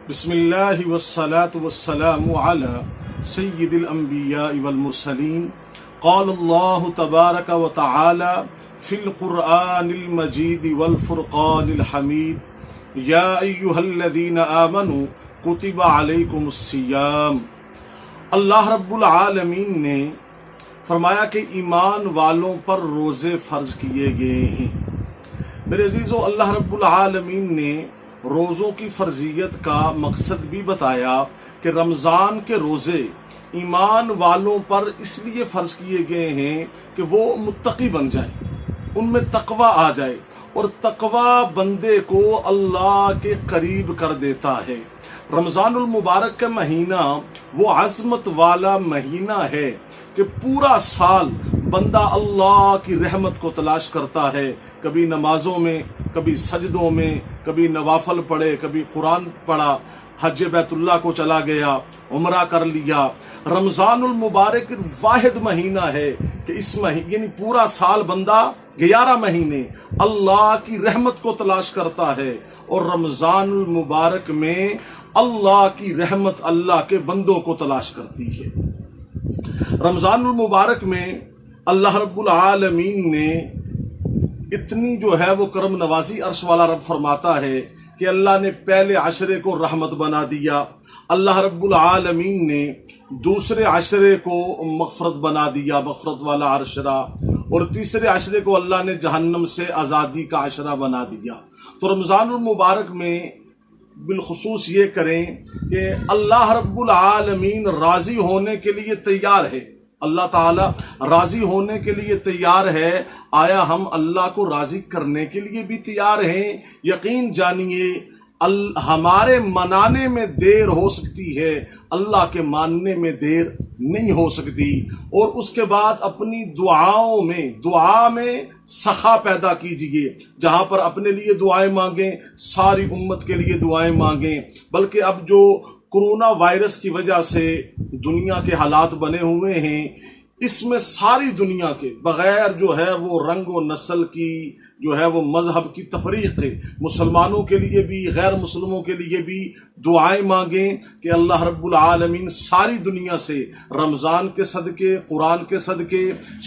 بسم اللہ والصلاة والسلام علی سید الانبیاء والمرسلین قال اللہ تبارک و تعالی فی القرآن المجید والفرقان الحمید یا ایہا الذین آمنوا کتب علیکم الصیام۔ اللہ رب العالمین نے فرمایا کہ ایمان والوں پر روزے فرض کیے گئے ہیں۔ میرے عزیزو، اللہ رب العالمین نے روزوں کی فرضیت کا مقصد بھی بتایا کہ رمضان کے روزے ایمان والوں پر اس لیے فرض کیے گئے ہیں کہ وہ متقی بن جائیں، ان میں تقوی آ جائے، اور تقوی بندے کو اللہ کے قریب کر دیتا ہے۔ رمضان المبارک کا مہینہ وہ عظمت والا مہینہ ہے کہ پورا سال بندہ اللہ کی رحمت کو تلاش کرتا ہے، کبھی نمازوں میں، کبھی سجدوں میں، کبھی نوافل پڑھے، کبھی قرآن پڑھا، حج بیت اللہ کو چلا گیا، عمرہ کر لیا۔ رمضان المبارک واحد مہینہ ہے کہ اس یعنی پورا سال بندہ 11 مہینے اللہ کی رحمت کو تلاش کرتا ہے، اور رمضان المبارک میں اللہ کی رحمت اللہ کے بندوں کو تلاش کرتی ہے۔ رمضان المبارک میں اللہ رب العالمین نے اتنی جو ہے وہ کرم نوازی، عرش والا رب فرماتا ہے کہ اللہ نے پہلے عشرے کو رحمت بنا دیا، اللہ رب العالمین نے دوسرے عشرے کو مغفرت بنا دیا، مغفرت والا عشرہ، اور تیسرے عشرے کو اللہ نے جہنم سے آزادی کا عشرہ بنا دیا۔ تو رمضان المبارک میں بالخصوص یہ کریں کہ اللہ رب العالمین راضی ہونے کے لیے تیار ہے، اللہ تعالیٰ راضی ہونے کے لیے تیار ہے۔ آیا ہم اللہ کو راضی کرنے کے لیے بھی تیار ہیں؟ یقین جانیے ہمارے منانے میں دیر ہو سکتی ہے، اللہ کے ماننے میں دیر نہیں ہو سکتی۔ اور اس کے بعد اپنی دعا میں سخا پیدا کیجئے، جہاں پر اپنے لیے دعائیں مانگیں، ساری امت کے لیے دعائیں مانگیں۔ بلکہ اب جو کورونا وائرس کی وجہ سے دنیا کے حالات بنے ہوئے ہیں، اس میں ساری دنیا کے بغیر جو ہے وہ رنگ و نسل کی، جو ہے وہ مذہب کی تفریق ہے، مسلمانوں کے لیے بھی غیر مسلموں کے لیے بھی دعائیں مانگیں کہ اللہ رب العالمین ساری دنیا سے رمضان کے صدقے، قرآن کے صدقے،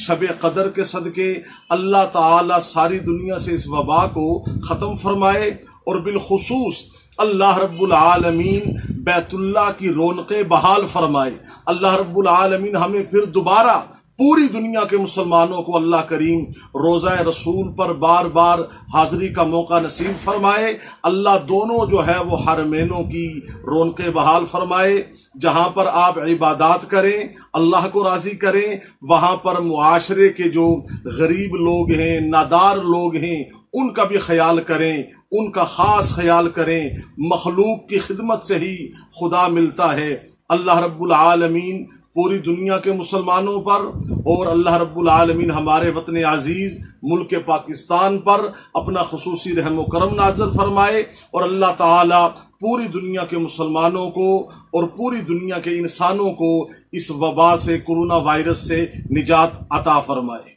شب قدر کے صدقے اللہ تعالی ساری دنیا سے اس وبا کو ختم فرمائے، اور بالخصوص اللہ رب العالمین بیت اللہ کی رونقیں بحال فرمائے۔ اللہ رب العالمین ہمیں پھر دوبارہ پوری دنیا کے مسلمانوں کو اللہ کریم روزہ رسول پر بار بار حاضری کا موقع نصیب فرمائے۔ اللہ دونوں جو ہے وہ حرمینوں کی رونقیں بحال فرمائے، جہاں پر آپ عبادات کریں، اللہ کو راضی کریں، وہاں پر معاشرے کے جو غریب لوگ ہیں، نادار لوگ ہیں، ان کا بھی خیال کریں، ان کا خاص خیال کریں۔ مخلوق کی خدمت سے ہی خدا ملتا ہے۔ اللہ رب العالمین پوری دنیا کے مسلمانوں پر، اور اللہ رب العالمین ہمارے وطن عزیز ملک پاکستان پر اپنا خصوصی رحم و کرم نازل فرمائے، اور اللہ تعالی پوری دنیا کے مسلمانوں کو اور پوری دنیا کے انسانوں کو اس وبا سے، کورونا وائرس سے نجات عطا فرمائے۔